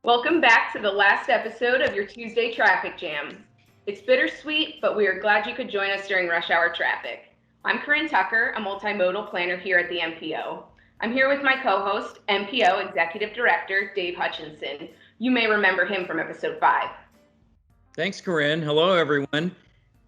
Welcome back to the last episode of your Tuesday Traffic Jam. It's bittersweet, but we are glad you could join us during rush hour traffic. I'm Corinne Tucker, a multimodal planner here at the MPO. I'm here with my co-host, MPO Executive Director, Dave Hutchinson. You may remember him from episode 5. Thanks, Corinne. Hello, everyone.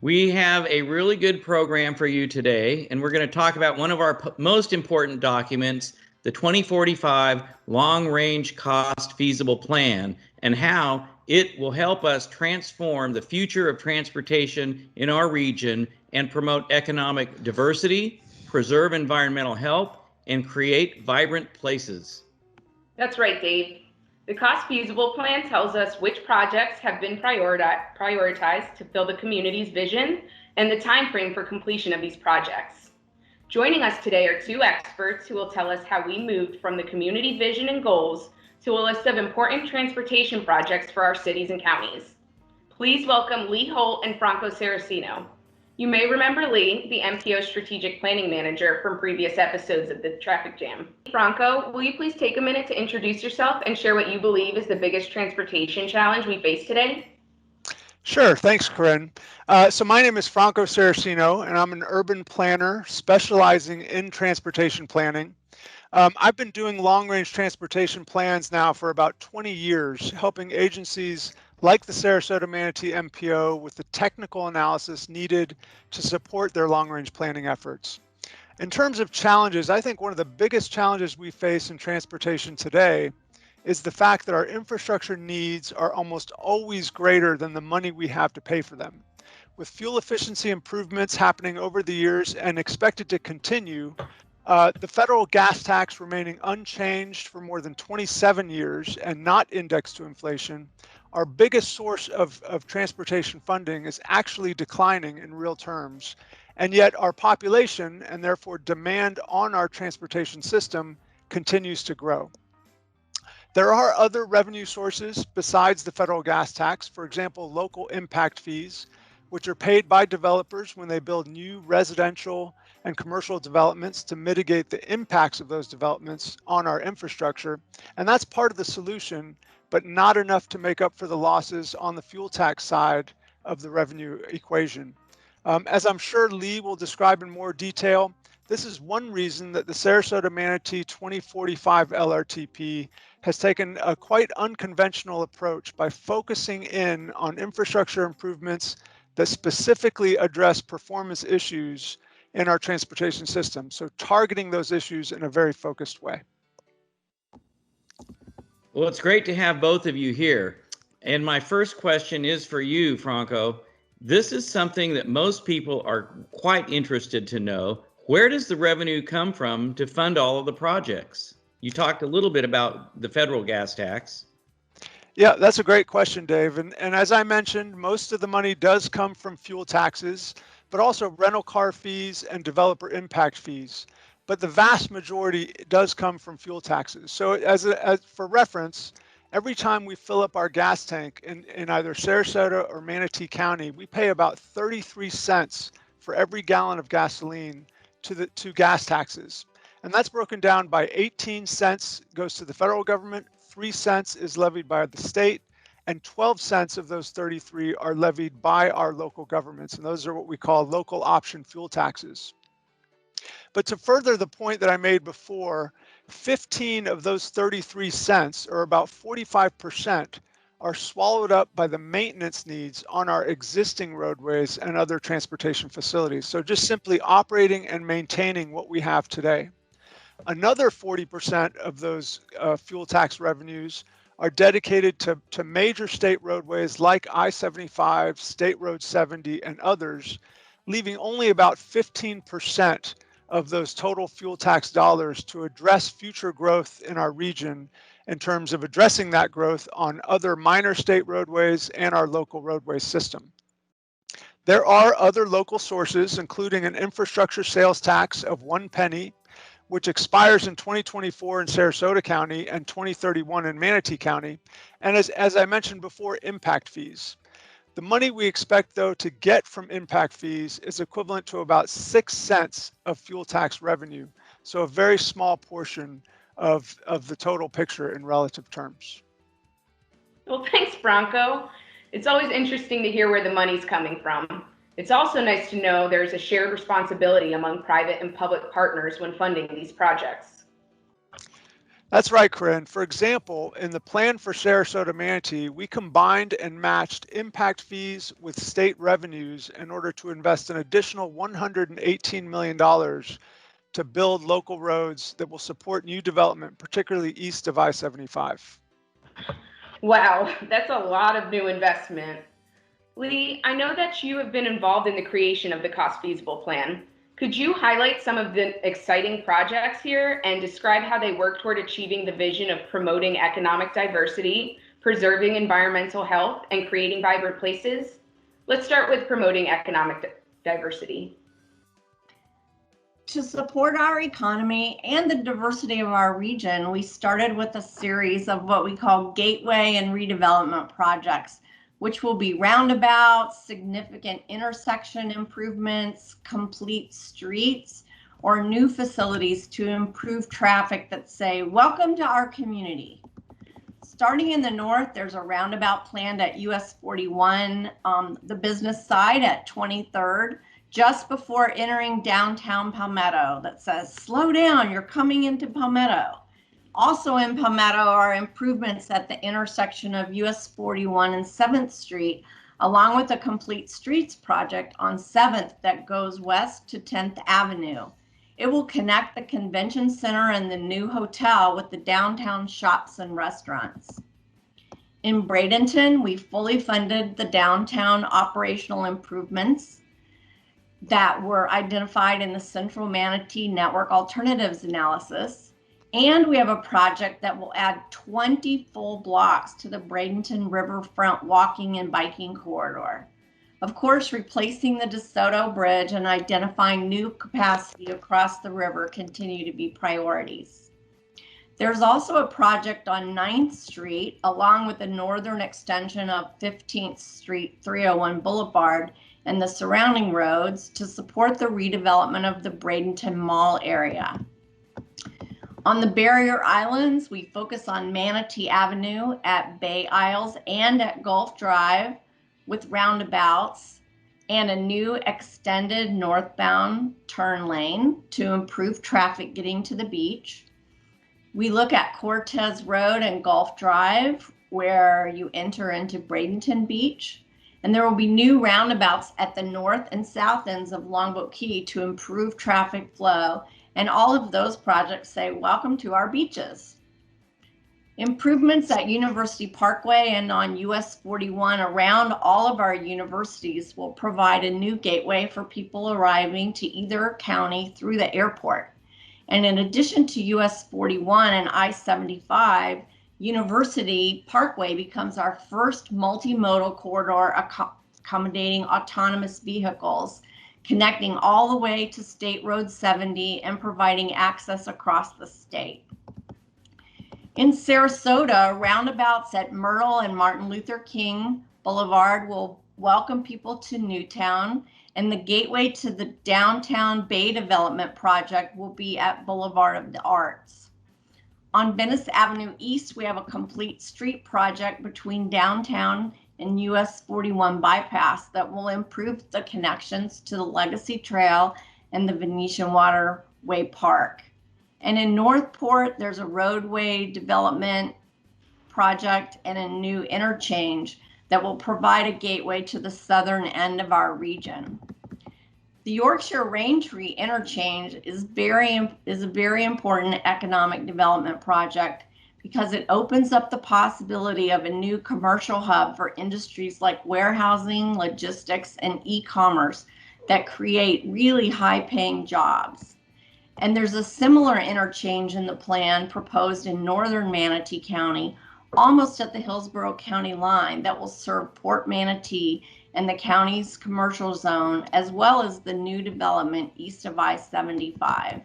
We have a really good program for you today, and we're going to talk about one of our most important documents, the 2045 Long Range Cost Feasible Plan, and how it will help us transform the future of transportation in our region and promote economic diversity, preserve environmental health, and create vibrant places. That's right, Dave. The Cost Feasible Plan tells us which projects have been prioritized to fill the community's vision and the time frame for completion of these projects. Joining us today are two experts who will tell us how we moved from the community vision and goals to a list of important transportation projects for our cities and counties. Please welcome Leigh Holt and Franco Saraceno. You may remember Leigh, the MPO Strategic Planning Manager from previous episodes of the Traffic Jam. Franco, will you please take a minute to introduce yourself and share what you believe is the biggest transportation challenge we face today? Sure, thanks, Corinne. So my name is Franco Saraceno, and I'm an urban planner specializing in transportation planning. I've been doing long-range transportation plans now for about 20 years, helping agencies like the Sarasota Manatee MPO with the technical analysis needed to support their long-range planning efforts. In terms of challenges, I think one of the biggest challenges we face in transportation today is the fact that our infrastructure needs are almost always greater than the money we have to pay for them. With fuel efficiency improvements happening over the years and expected to continue, the federal gas tax remaining unchanged for more than 27 years and not indexed to inflation, our biggest source of transportation funding is actually declining in real terms. And yet our population and therefore demand on our transportation system continues to grow. There are other revenue sources besides the federal gas tax, for example, local impact fees, which are paid by developers when they build new residential and commercial developments to mitigate the impacts of those developments on our infrastructure. And that's part of the solution, but not enough to make up for the losses on the fuel tax side of the revenue equation. As I'm sure Leigh will describe in more detail, this is one reason that the Sarasota Manatee 2045 LRTP has taken a quite unconventional approach by focusing in on infrastructure improvements that specifically address performance issues in our transportation system. So targeting those issues in a very focused way. Well, it's great to have both of you here. And my first question is for you, Franco. This is something that most people are quite interested to know. Where does the revenue come from to fund all of the projects? You talked a little bit about the federal gas tax. Yeah, that's a great question, Dave. And as I mentioned, most of the money does come from fuel taxes, but also rental car fees and developer impact fees. But the vast majority does come from fuel taxes. So as for reference, every time we fill up our gas tank in either Sarasota or Manatee County, we pay about 33 cents for every gallon of gasoline to gas taxes. And that's broken down by 18 cents goes to the federal government, 3 cents is levied by the state, and 12 cents of those 33 are levied by our local governments. And those are what we call local option fuel taxes. But to further the point that I made before, 15 of those 33 cents, or about 45%, are swallowed up by the maintenance needs on our existing roadways and other transportation facilities. So just simply operating and maintaining what we have today. Another 40% of those fuel tax revenues are dedicated to major state roadways like I-75, State Road 70, and others, leaving only about 15% of those total fuel tax dollars to address future growth in our region in terms of addressing that growth on other minor state roadways and our local roadway system. There are other local sources, including an infrastructure sales tax of 1 penny, which expires in 2024 in Sarasota County and 2031 in Manatee County. And as I mentioned before, impact fees. The money we expect, though, to get from impact fees is equivalent to about 6 cents of fuel tax revenue. So a very small portion of the total picture in relative terms. Well, thanks, Franco. It's always interesting to hear where the money's coming from. It's also nice to know there's a shared responsibility among private and public partners when funding these projects. That's right, Corinne. For example, in the plan for Sarasota Manatee, we combined and matched impact fees with state revenues in order to invest an additional $118 million to build local roads that will support new development, particularly east of I-75. Wow, that's a lot of new investment. Leigh, I know that you have been involved in the creation of the cost feasible plan. Could you highlight some of the exciting projects here and describe how they work toward achieving the vision of promoting economic diversity, preserving environmental health, and creating vibrant places? Let's start with promoting economic diversity. To support our economy and the diversity of our region, we started with a series of what we call gateway and redevelopment projects, which will be roundabouts, significant intersection improvements, complete streets, or new facilities to improve traffic that say, welcome to our community. Starting in the north, there's a roundabout planned at US 41, the business side at 23rd, just before entering downtown Palmetto, that says, slow down, you're coming into Palmetto. Also in Palmetto are improvements at the intersection of US 41 and 7th Street, along with a complete streets project on 7th that goes west to 10th Avenue. It will connect the convention center and the new hotel with the downtown shops and restaurants. In Bradenton, we fully funded the downtown operational improvements that were identified in the Central Manatee Network Alternatives Analysis. And we have a project that will add 20 full blocks to the Bradenton Riverfront walking and biking corridor. Of course, replacing the DeSoto Bridge and identifying new capacity across the river continue to be priorities. There's also a project on 9th Street, along with the northern extension of 15th Street, 301 Boulevard, and the surrounding roads to support the redevelopment of the Bradenton Mall area. On the barrier islands, we focus on Manatee Avenue at Bay Isles and at Gulf Drive with roundabouts and a new extended northbound turn lane to improve traffic getting to the beach. We look at Cortez Road and Gulf Drive where you enter into Bradenton Beach. And there will be new roundabouts at the north and south ends of Longboat Key to improve traffic flow. And all of those projects say, welcome to our beaches. Improvements at University Parkway and on US 41 around all of our universities will provide a new gateway for people arriving to either county through the airport. And in addition to US 41 and I-75, University Parkway becomes our first multimodal corridor accommodating autonomous vehicles, connecting all the way to State Road 70 and providing access across the state. In Sarasota, roundabouts at Myrtle and Martin Luther King Boulevard will welcome people to Newtown, and the gateway to the downtown Bay Development Project will be at Boulevard of the Arts. On Venice Avenue East, we have a complete street project between downtown and US 41 bypass that will improve the connections to the Legacy Trail and the Venetian Waterway Park. And in Northport, there's a roadway development project and a new interchange that will provide a gateway to the southern end of our region. The Yorkshire Raintree Interchange is a very important economic development project because it opens up the possibility of a new commercial hub for industries like warehousing, logistics, and e-commerce that create really high-paying jobs. And there's a similar interchange in the plan proposed in northern Manatee County, almost at the Hillsborough County line, that will serve Port Manatee and the county's commercial zone, as well as the new development east of I-75.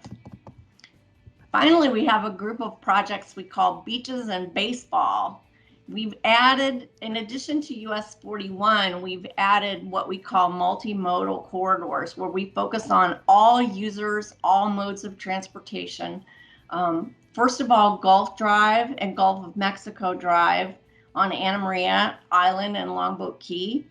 Finally, we have a group of projects we call Beaches and Baseball. We've added, in addition to US 41, we've added what we call multimodal corridors, where we focus on all users, all modes of transportation. First of all, Gulf Drive and Gulf of Mexico Drive on Anna Maria Island and Longboat Key.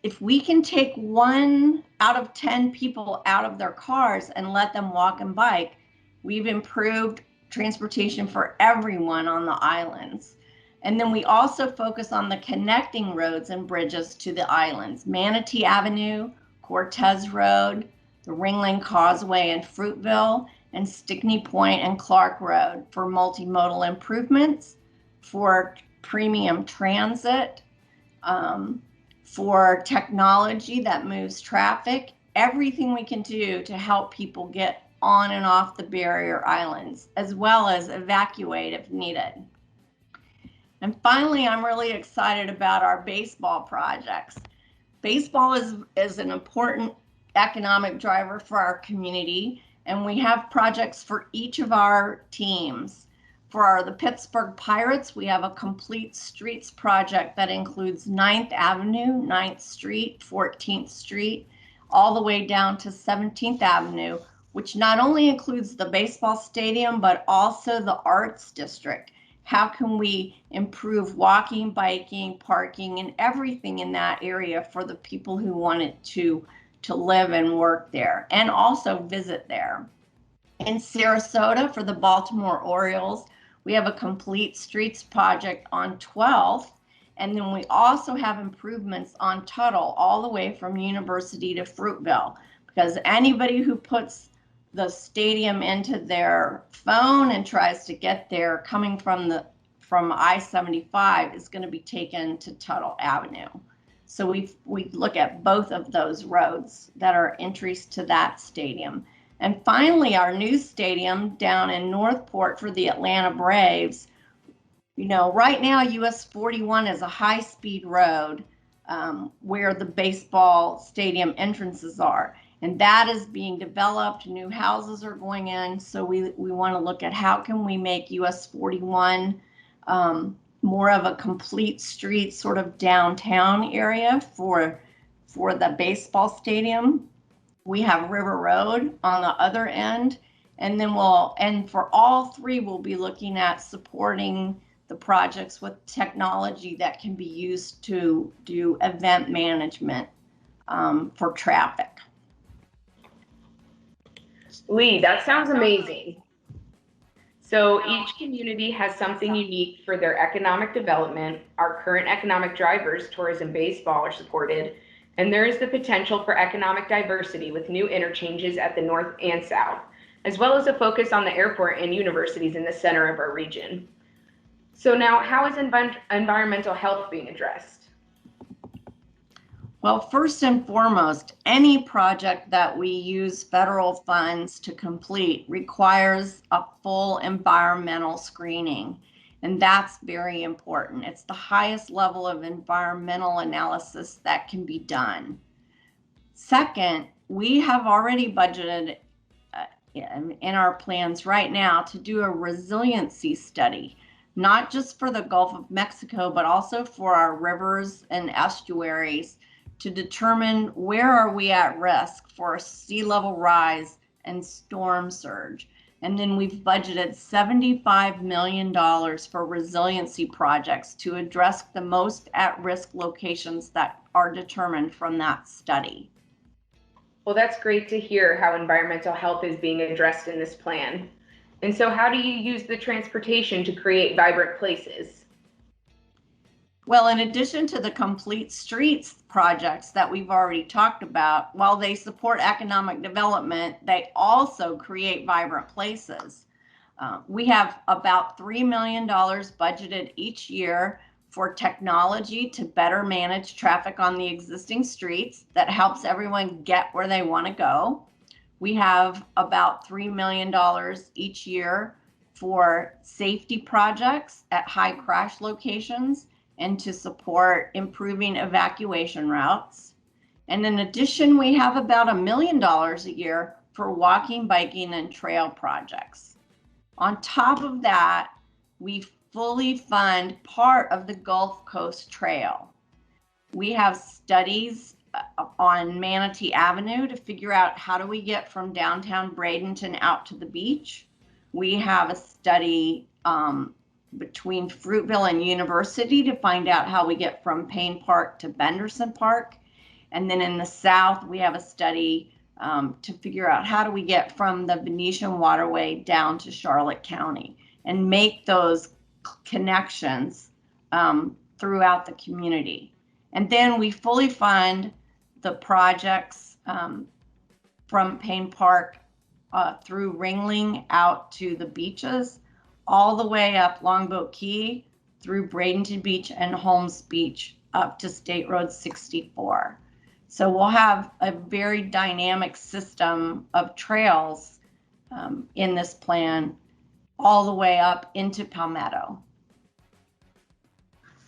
If we can take 1 out of 10 people out of their cars and let them walk and bike, we've improved transportation for everyone on the islands. And then we also focus on the connecting roads and bridges to the islands: Manatee Avenue, Cortez Road, the Ringling Causeway in Fruitville, and Stickney Point and Clark Road for multimodal improvements, for premium transit, for technology that moves traffic, everything we can do to help people get on and off the barrier islands, as well as evacuate if needed. And finally, I'm really excited about our baseball projects. Baseball is an important economic driver for our community, and we have projects for each of our teams. For the Pittsburgh Pirates, we have a complete streets project that includes 9th Avenue, 9th Street, 14th Street, all the way down to 17th Avenue, which not only includes the baseball stadium, but also the arts district. How can we improve walking, biking, parking, and everything in that area for the people who wanted to live and work there and also visit there? In Sarasota, for the Baltimore Orioles, we have a complete streets project on 12th, and then we also have improvements on Tuttle all the way from University to Fruitville, because anybody who puts the stadium into their phone and tries to get there coming from I-75 is going to be taken to Tuttle Avenue. So we look at both of those roads that are entries to that stadium. And finally, our new stadium down in Northport for the Atlanta Braves. You know, right now, US 41 is a high-speed road where the baseball stadium entrances are. And that is being developed. New houses are going in. So we want to look at how can we make US 41 more of a complete street sort of downtown area for the baseball stadium. We have River Road on the other end. And then for all three, we'll be looking at supporting the projects with technology that can be used to do event management for traffic. Leigh, that sounds amazing. So each community has something unique for their economic development. Our current economic drivers, tourism, baseball, are supported, and there is the potential for economic diversity with new interchanges at the north and south, as well as a focus on the airport and universities in the center of our region. So now, how is environmental health being addressed? Well, first and foremost, any project that we use federal funds to complete requires a full environmental screening, and that's very important. It's the highest level of environmental analysis that can be done. Second, we have already budgeted in our plans right now to do a resiliency study, not just for the Gulf of Mexico, but also for our rivers and estuaries, to determine where are we at risk for sea level rise and storm surge. And then we've budgeted $75 million for resiliency projects to address the most at-risk locations that are determined from that study. Well, that's great to hear how environmental health is being addressed in this plan. And so how do you use the transportation to create vibrant places? Well, in addition to the complete streets projects that we've already talked about, while they support economic development, they also create vibrant places. We have about $3 million budgeted each year for technology to better manage traffic on the existing streets that helps everyone get where they want to go. We have about $3 million each year for safety projects at high crash locations and to support improving evacuation routes. And in addition, we have about $1 million a year for walking, biking, and trail projects. On top of that, we fully fund part of the Gulf Coast Trail. We have studies on Manatee Avenue to figure out how do we get from downtown Bradenton out to the beach. We have a study between Fruitville and University to find out how we get from Payne Park to Benderson Park. And then in the south, we have a study to figure out how do we get from the Venetian Waterway down to Charlotte County and make those connections throughout the community. And then we fully fund the projects from Payne Park through Ringling out to the beaches, all the way up Longboat Key through Bradenton Beach and Holmes Beach up to State Road 64. So we'll have a very dynamic system of trails in this plan all the way up into Palmetto.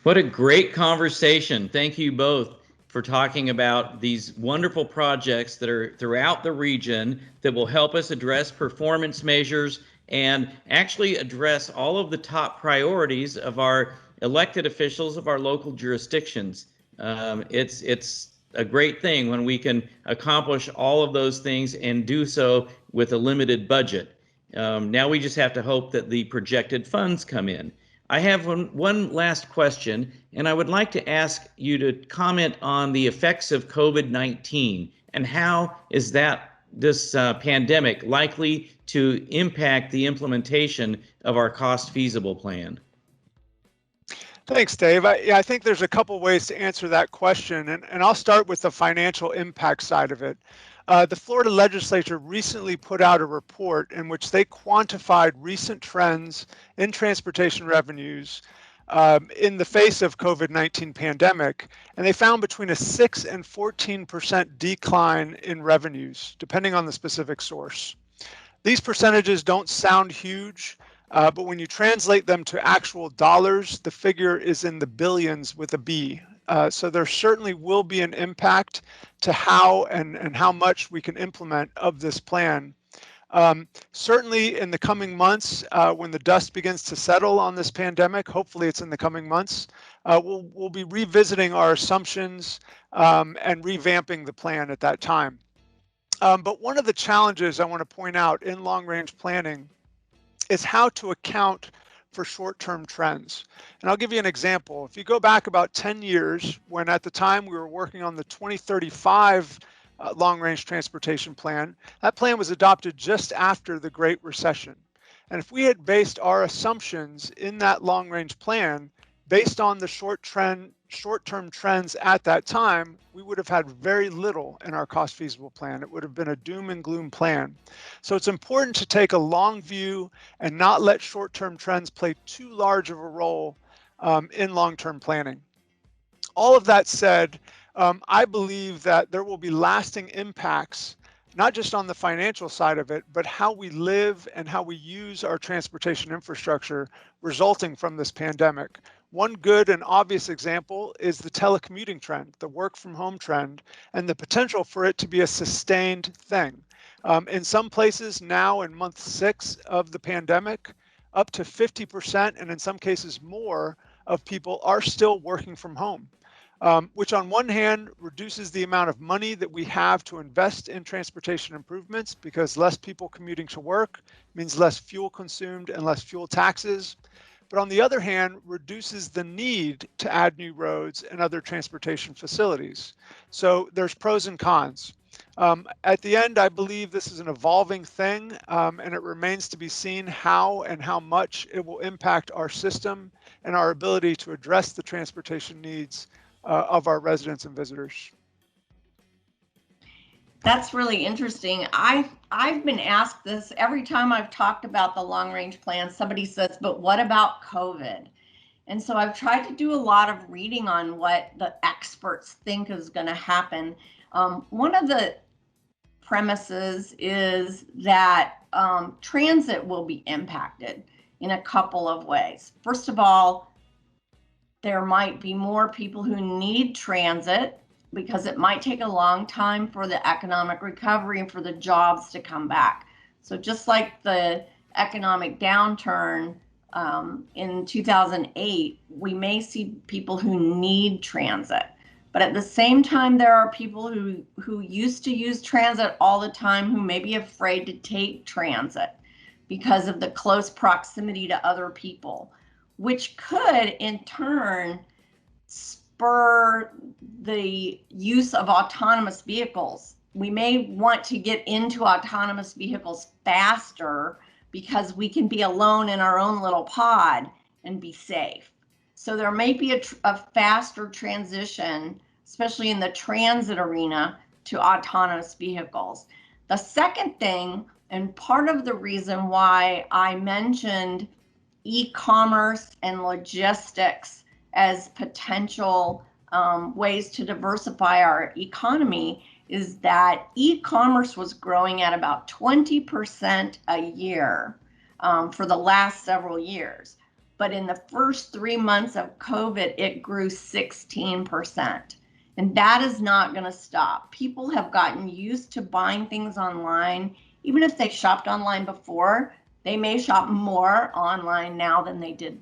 What a great conversation. Thank you both for talking about these wonderful projects that are throughout the region that will help us address performance measures and actually address all of the top priorities of our elected officials of our local jurisdictions. It's a great thing when we can accomplish all of those things and do so with a limited budget. Now we just have to hope that the projected funds come in. I have one last question, and I would like to ask you to comment on the effects of COVID-19 and how is this pandemic likely to impact the implementation of our cost feasible plan? Thanks, Dave. I think there's a couple ways to answer that question, and I'll start with the financial impact side of it. The Florida legislature recently put out a report in which they quantified recent trends in transportation revenues in the face of COVID-19 pandemic, and they found between a 6 and 14% decline in revenues, depending on the specific source. These percentages don't sound huge, but when you translate them to actual dollars, the figure is in the billions with a B. So there certainly will be an impact to how and how much we can implement of this plan. Certainly in the coming months, when the dust begins to settle on this pandemic, hopefully it's in the coming months, we'll be revisiting our assumptions and revamping the plan at that time. But one of the challenges I want to point out in long-range planning is how to account for short-term trends. And I'll give you an example. If you go back about 10 years, when at the time we were working on the 2035 long-range transportation plan, that plan was adopted just after the Great Recession. And if we had based our assumptions in that long-range plan based on the short-term trends at that time, we would have had very little in our cost feasible plan. It would have been a doom and gloom plan. So it's important to take a long view and not let short-term trends play too large of a role in long-term planning. All of that said, I believe that there will be lasting impacts, not just on the financial side of it, but how we live and how we use our transportation infrastructure resulting from this pandemic. One good and obvious example is the telecommuting trend, the work from home trend, and the potential for it to be a sustained thing. In some places now in month 6 of the pandemic, up to 50% and in some cases more of people are still working from home, which on one hand reduces the amount of money that we have to invest in transportation improvements because less people commuting to work means less fuel consumed and less fuel taxes. But on the other hand, reduces the need to add new roads and other transportation facilities. So there's pros and cons. At the end, I believe this is an evolving thing, and it remains to be seen how and how much it will impact our system and our ability to address the transportation needs of our residents and visitors. That's really interesting. I've been asked this every time I've talked about the long range plan. Somebody says, but what about COVID? And so I've tried to do a lot of reading on what the experts think is going to happen. One of the premises is that transit will be impacted in a couple of ways. First of all, there might be more people who need transit because it might take a long time for the economic recovery and for the jobs to come back. So just like the economic downturn in 2008, we may see people who need transit. But at the same time, there are people who used to use transit all the time who may be afraid to take transit because of the close proximity to other people. which could in turn spur the use of autonomous vehicles. We may want to get into autonomous vehicles faster because we can be alone in our own little pod and be safe. So there may be a faster transition, especially in the transit arena, to autonomous vehicles. The second thing, and part of the reason why I mentioned e-commerce and logistics as potential ways to diversify our economy, is that e-commerce was growing at about 20% a year for the last several years. But in the first 3 months of COVID, it grew 16%. And that is not going to stop. People have gotten used to buying things online. Even if they shopped online before, they may shop more online now than they did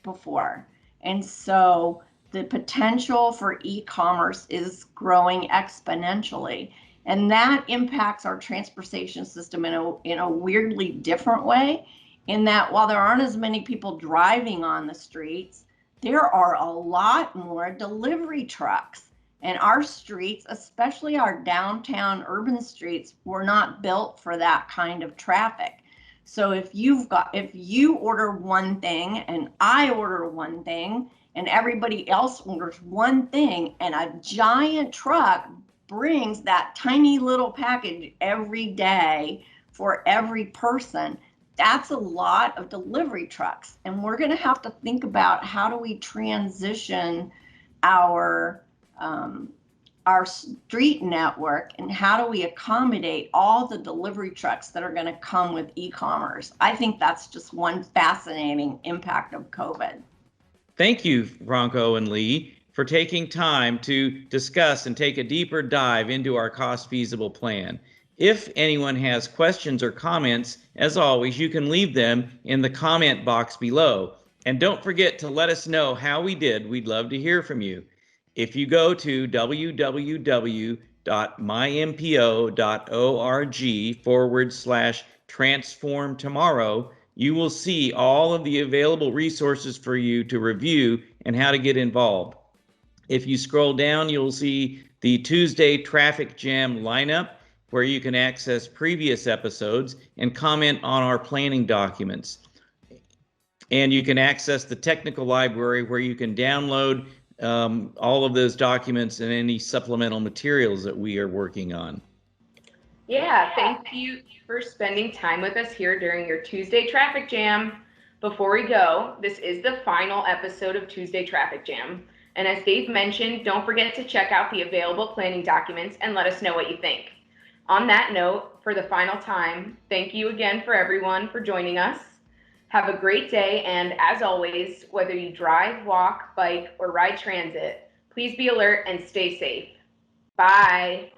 before. And so the potential for e-commerce is growing exponentially. And that impacts our transportation system in a weirdly different way, in that while there aren't as many people driving on the streets, there are a lot more delivery trucks. And our streets, especially our downtown urban streets, were not built for that kind of traffic. So if you order one thing and I order one thing and everybody else orders one thing, and a giant truck brings that tiny little package every day for every person, that's a lot of delivery trucks. And we're going to have to think about how do we transition our street network, and how do we accommodate all the delivery trucks that are going to come with e-commerce. I think that's just one fascinating impact of COVID. Thank you, Franco and Leigh, for taking time to discuss and take a deeper dive into our cost-feasible plan. If anyone has questions or comments, as always, you can leave them in the comment box below. And don't forget to let us know how we did. We'd love to hear from you. If you go to www.mympo.org/transform tomorrow, you will see all of the available resources for you to review and how to get involved. If you scroll down, you'll see the Tuesday Traffic Jam lineup, where you can access previous episodes and comment on our planning documents. And you can access the technical library, where you can download all of those documents and any supplemental materials that we are working on. Yeah, thank you for spending time with us here during your Tuesday Traffic Jam. Before we go, this is the final episode of Tuesday Traffic Jam. And as Dave mentioned, don't forget to check out the available planning documents and let us know what you think. On that note, for the final time, thank you again for everyone for joining us. Have a great day, and as always, whether you drive, walk, bike, or ride transit, please be alert and stay safe. Bye.